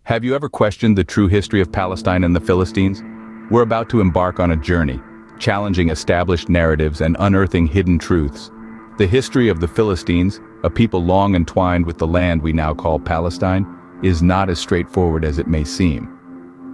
Have you ever questioned the true history of Palestine and the Philistines? We're about to embark on a journey, challenging established narratives and unearthing hidden truths. The history of the Philistines, a people long entwined with the land we now call Palestine, is not as straightforward as it may seem.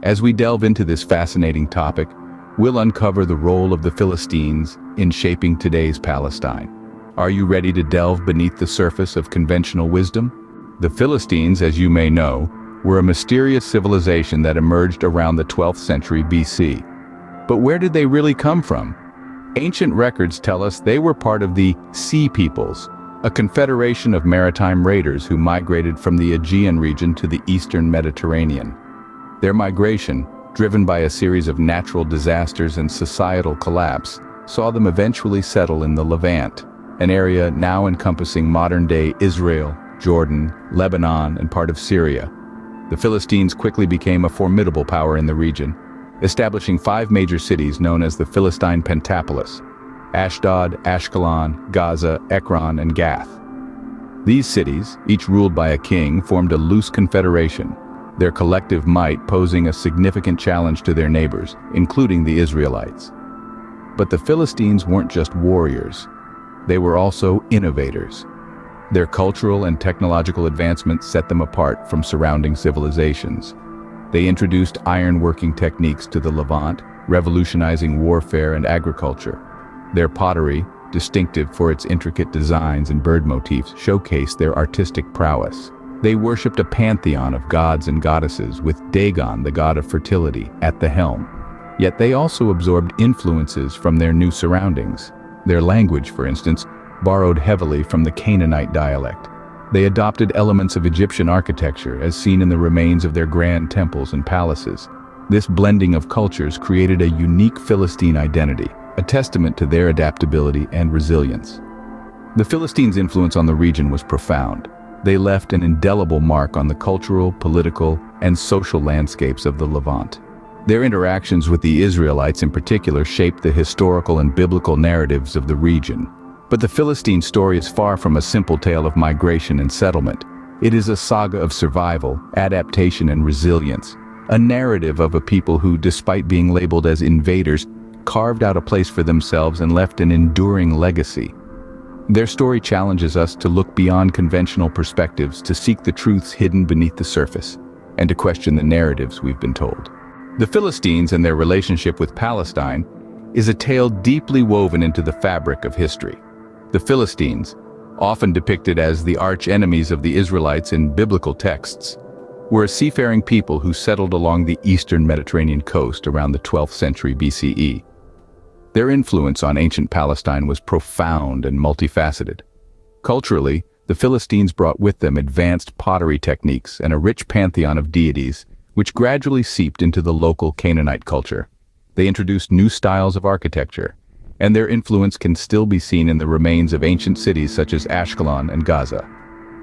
As we delve into this fascinating topic, we'll uncover the role of the Philistines in shaping today's Palestine. Are you ready to delve beneath the surface of conventional wisdom? The Philistines, as you may know, were a mysterious civilization that emerged around the 12th century BC. But where did they really come from? Ancient records tell us they were part of the Sea Peoples, a confederation of maritime raiders who migrated from the Aegean region to the eastern Mediterranean. Their migration, driven by a series of natural disasters and societal collapse, saw them eventually settle in the Levant, an area now encompassing modern-day Israel, Jordan, Lebanon, and part of Syria. The Philistines quickly became a formidable power in the region, establishing 5 major cities known as the Philistine Pentapolis: Ashdod, Ashkelon, Gaza, Ekron, and Gath. These cities, each ruled by a king, formed a loose confederation, their collective might posing a significant challenge to their neighbors, including the Israelites. But the Philistines weren't just warriors. They were also innovators. Their cultural and technological advancements set them apart from surrounding civilizations. They introduced iron-working techniques to the Levant, revolutionizing warfare and agriculture. Their pottery, distinctive for its intricate designs and bird motifs, showcased their artistic prowess. They worshipped a pantheon of gods and goddesses, with Dagon, the god of fertility, at the helm. Yet they also absorbed influences from their new surroundings. Their language, for instance, borrowed heavily from the Canaanite dialect. They adopted elements of Egyptian architecture, as seen in the remains of their grand temples and palaces. This blending of cultures created a unique Philistine identity, a testament to their adaptability and resilience. The Philistines' influence on the region was profound. They left an indelible mark on the cultural, political, and social landscapes of the Levant. Their interactions with the Israelites in particular shaped the historical and biblical narratives of the region. But the Philistine story is far from a simple tale of migration and settlement. It is a saga of survival, adaptation, and resilience, a narrative of a people who, despite being labeled as invaders, carved out a place for themselves and left an enduring legacy. Their story challenges us to look beyond conventional perspectives, to seek the truths hidden beneath the surface, and to question the narratives we've been told. The Philistines and their relationship with Palestine is a tale deeply woven into the fabric of history. The Philistines, often depicted as the arch-enemies of the Israelites in biblical texts, were a seafaring people who settled along the eastern Mediterranean coast around the 12th century BCE. Their influence on ancient Palestine was profound and multifaceted. Culturally, the Philistines brought with them advanced pottery techniques and a rich pantheon of deities, which gradually seeped into the local Canaanite culture. They introduced new styles of architecture, and their influence can still be seen in the remains of ancient cities such as Ashkelon and Gaza.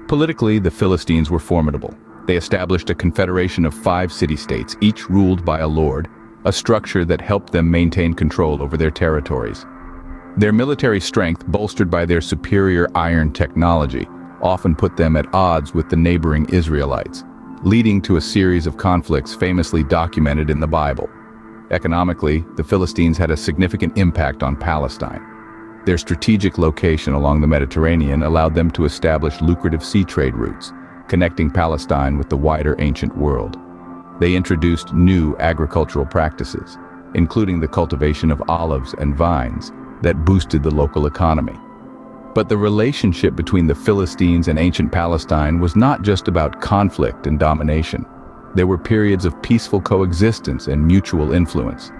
Politically, the Philistines were formidable. They established a confederation of 5 city-states, each ruled by a lord, a structure that helped them maintain control over their territories. Their military strength, bolstered by their superior iron technology, often put them at odds with the neighboring Israelites, leading to a series of conflicts famously documented in the Bible. Economically, the Philistines had a significant impact on Palestine. Their strategic location along the Mediterranean allowed them to establish lucrative sea trade routes, connecting Palestine with the wider ancient world. They introduced new agricultural practices, including the cultivation of olives and vines, that boosted the local economy. But the relationship between the Philistines and ancient Palestine was not just about conflict and domination. There were periods of peaceful coexistence and mutual influence.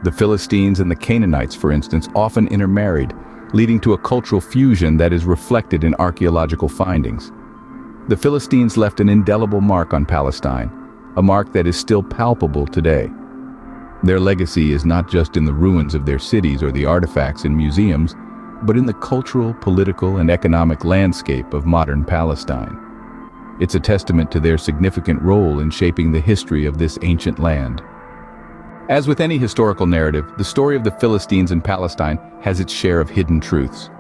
The Philistines and the Canaanites, for instance, often intermarried, leading to a cultural fusion that is reflected in archaeological findings. The Philistines left an indelible mark on Palestine, a mark that is still palpable today. Their legacy is not just in the ruins of their cities or the artifacts in museums, but in the cultural, political, and economic landscape of modern Palestine. It's a testament to their significant role in shaping the history of this ancient land. As with any historical narrative, the story of the Philistines and Palestine has its share of hidden truths.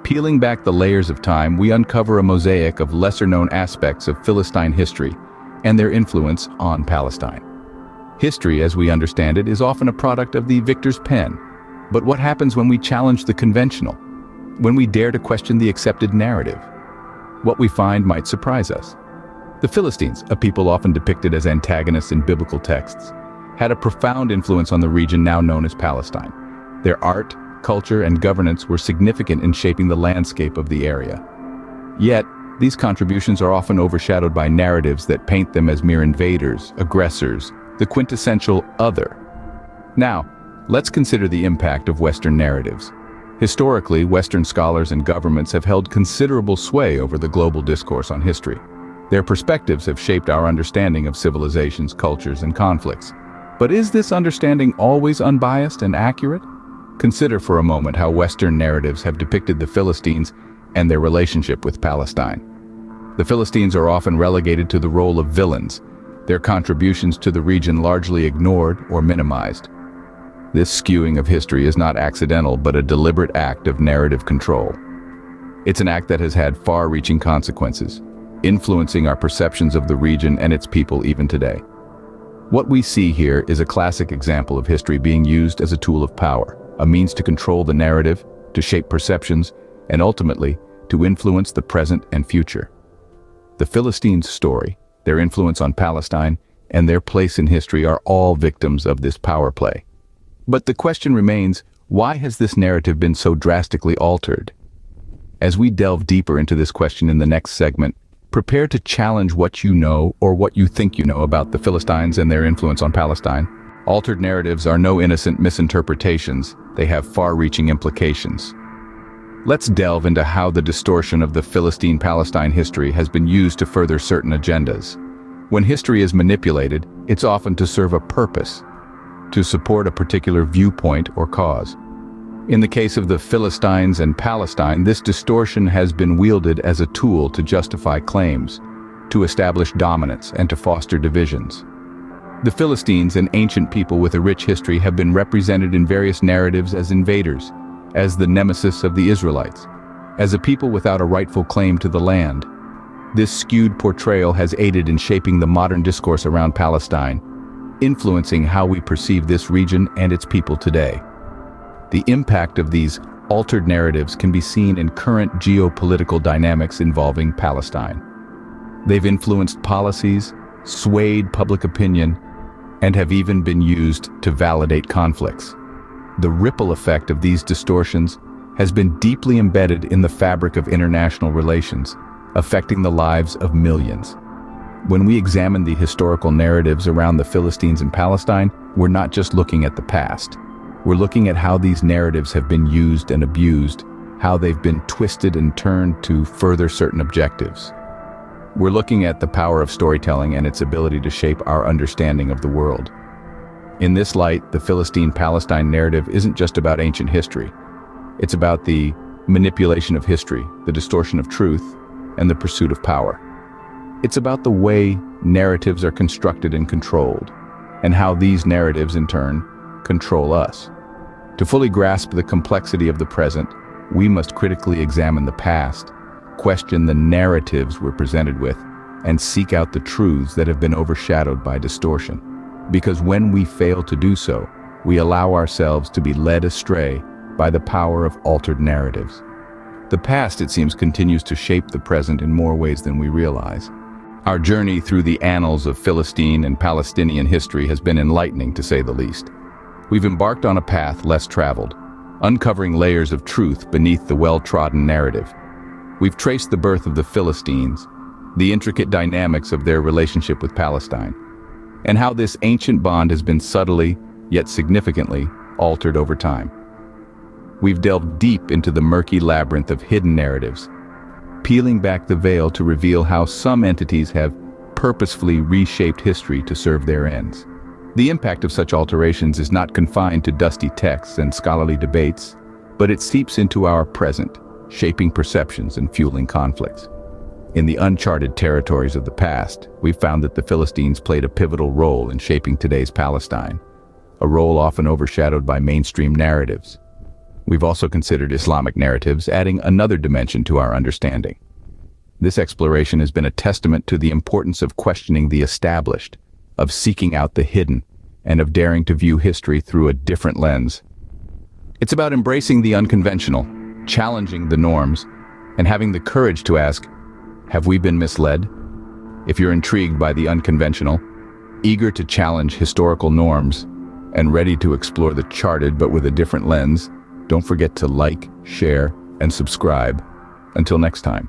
Peeling back the layers of time, we uncover a mosaic of lesser-known aspects of Philistine history and their influence on Palestine. History, as we understand it, is often a product of the victor's pen. But what happens when we challenge the conventional? When we dare to question the accepted narrative? What we find might surprise us. The Philistines, a people often depicted as antagonists in biblical texts, had a profound influence on the region now known as Palestine. Their art, culture, and governance were significant in shaping the landscape of the area. Yet, these contributions are often overshadowed by narratives that paint them as mere invaders, aggressors, the quintessential other. Now, let's consider the impact of Western narratives. Historically, Western scholars and governments have held considerable sway over the global discourse on history. Their perspectives have shaped our understanding of civilizations, cultures, and conflicts. But is this understanding always unbiased and accurate? Consider for a moment how Western narratives have depicted the Philistines and their relationship with Palestine. The Philistines are often relegated to the role of villains, their contributions to the region largely ignored or minimized. This skewing of history is not accidental but a deliberate act of narrative control. It's an act that has had far-reaching consequences, influencing our perceptions of the region and its people even today. What we see here is a classic example of history being used as a tool of power, a means to control the narrative, to shape perceptions, and ultimately, to influence the present and future. The Philistines' story, their influence on Palestine, and their place in history are all victims of this power play. But the question remains, why has this narrative been so drastically altered? As we delve deeper into this question in the next segment, prepare to challenge what you know or what you think you know about the Philistines and their influence on Palestine. Altered narratives are no innocent misinterpretations, they have far-reaching implications. Let's delve into how the distortion of the Philistine-Palestine history has been used to further certain agendas. When history is manipulated, it's often to serve a purpose, to support a particular viewpoint or cause. In the case of the Philistines and Palestine, this distortion has been wielded as a tool to justify claims, to establish dominance, and to foster divisions. The Philistines, an ancient people with a rich history, have been represented in various narratives as invaders, as the nemesis of the Israelites, as a people without a rightful claim to the land. This skewed portrayal has aided in shaping the modern discourse around Palestine, influencing how we perceive this region and its people today. The impact of these altered narratives can be seen in current geopolitical dynamics involving Palestine. They've influenced policies, swayed public opinion, and have even been used to validate conflicts. The ripple effect of these distortions has been deeply embedded in the fabric of international relations, affecting the lives of millions. When we examine the historical narratives around the Philistines and Palestine, we're not just looking at the past. We're looking at how these narratives have been used and abused, how they've been twisted and turned to further certain objectives. We're looking at the power of storytelling and its ability to shape our understanding of the world. In this light, the Philistine-Palestine narrative isn't just about ancient history. It's about the manipulation of history, the distortion of truth, and the pursuit of power. It's about the way narratives are constructed and controlled, and how these narratives, in turn, control us. To fully grasp the complexity of the present, we must critically examine the past, question the narratives we're presented with, and seek out the truths that have been overshadowed by distortion. Because when we fail to do so, we allow ourselves to be led astray by the power of altered narratives. The past, it seems, continues to shape the present in more ways than we realize. Our journey through the annals of Philistine and Palestinian history has been enlightening, to say the least. We've embarked on a path less traveled, uncovering layers of truth beneath the well-trodden narrative. We've traced the birth of the Philistines, the intricate dynamics of their relationship with Palestine, and how this ancient bond has been subtly, yet significantly, altered over time. We've delved deep into the murky labyrinth of hidden narratives, peeling back the veil to reveal how some entities have purposefully reshaped history to serve their ends. The impact of such alterations is not confined to dusty texts and scholarly debates, but it seeps into our present, shaping perceptions and fueling conflicts. In the uncharted territories of the past, we've found that the Philistines played a pivotal role in shaping today's Palestine, a role often overshadowed by mainstream narratives. We've also considered Islamic narratives, adding another dimension to our understanding. This exploration has been a testament to the importance of questioning the established, of seeking out the hidden, and of daring to view history through a different lens. It's about embracing the unconventional, challenging the norms, and having the courage to ask, have we been misled? If you're intrigued by the unconventional, eager to challenge historical norms, and ready to explore the charted but with a different lens, don't forget to like, share, and subscribe. Until next time.